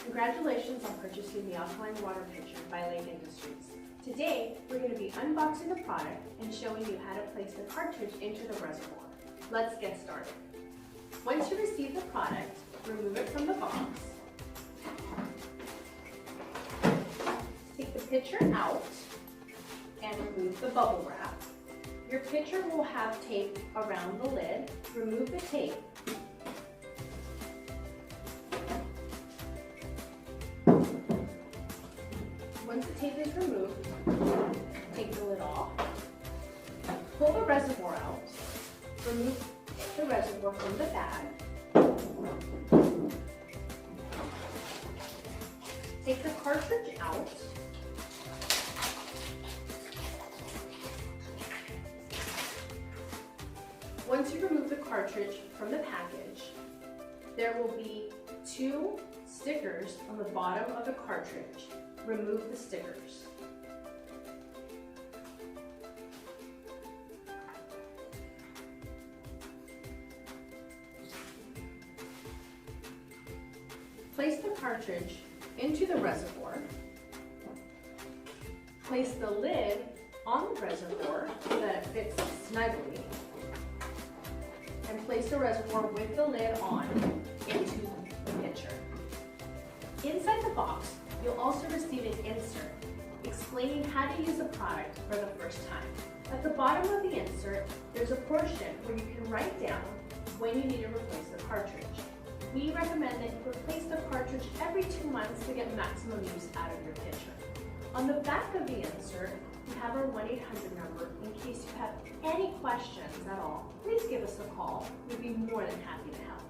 Congratulations on purchasing the Alkaline water pitcher by Lake Industries. Today, we're going to be unboxing the product and showing you how to place the cartridge into the reservoir. Let's get started. Once you receive the product, remove it from the box. Take the pitcher out and remove the bubble wrap. Your pitcher will have tape around the lid. Remove the tape. Once the tape is removed, take the lid off. Pull the reservoir out. Remove the reservoir from the bag. Take the cartridge out. Once you remove the cartridge from the package, there will be 2 stickers on the bottom of the cartridge. Remove the stickers. Place the cartridge into the reservoir. Place the lid on the reservoir so that it fits snugly. And place the reservoir with the lid on into the pitcher. Inside the box, you'll also receive an insert explaining how to use the product for the first time. At the bottom of the insert, there's a portion where you can write down when you need to replace the cartridge. We recommend that you replace the cartridge every 2 months to get maximum use out of your pitcher. On the back of the insert, we have our 1-800 number in case you have any questions at all. Please give us a call. We'd be more than happy to help.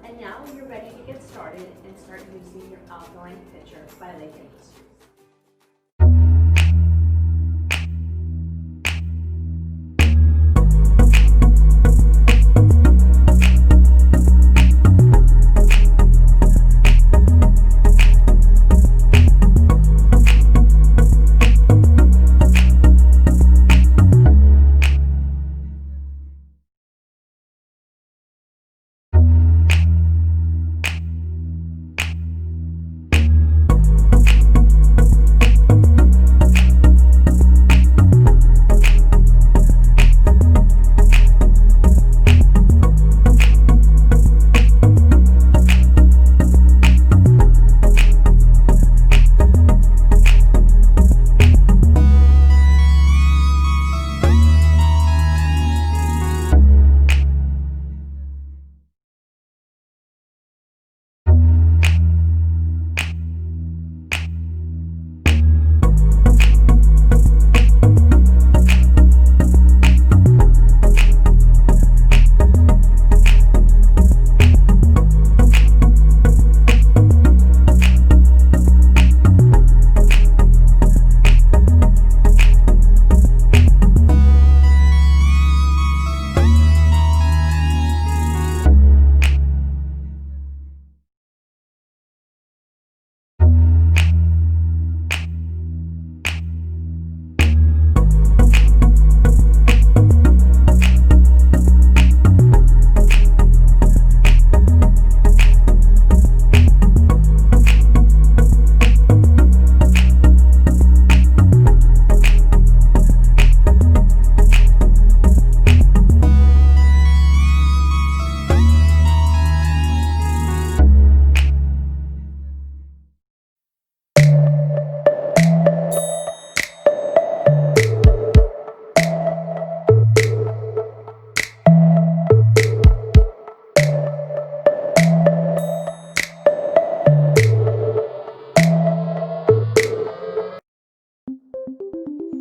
And now you're ready to get started and start using your Alkaline pitcher by Lake Industries.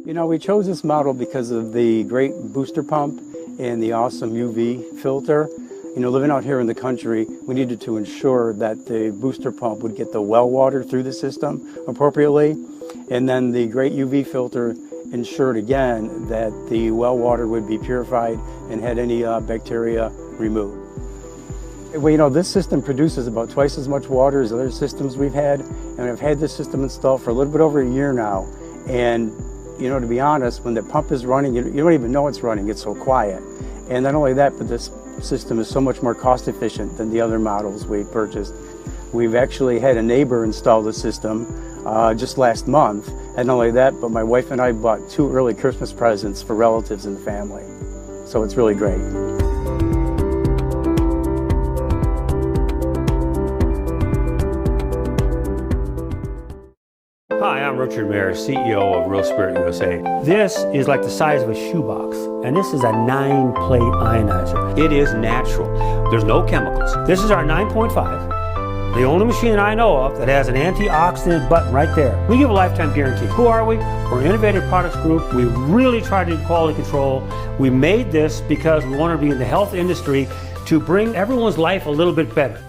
You know, we chose this model because of the great booster pump and the awesome UV filter. You know, living out here in the country, we needed to ensure that the booster pump would get the well water through the system appropriately. And then the great UV filter ensured again that the well water would be purified and had any bacteria removed. Well, you know, this system produces about twice as much water as other systems we've had, and I've had this system installed for a little bit over a year now. And you know, to be honest, when the pump is running, you don't even know it's running. It's so quiet. And not only that, but this system is so much more cost efficient than the other models we purchased. We've actually had a neighbor install the system just last month. And not only that, but my wife and I bought 2 early Christmas presents for relatives in the family. So it's really great. Hi, I'm Richard Mayer, CEO of Real Spirit USA. This is like the size of a shoebox, and this is a 9-plate ionizer. It is natural. There's no chemicals. This is our 9.5, the only machine I know of that has an antioxidant button right there. We give a lifetime guarantee. Who are we? We're an innovative products group. We really try to do quality control. We made this because we want to be in the health industry to bring everyone's life a little bit better.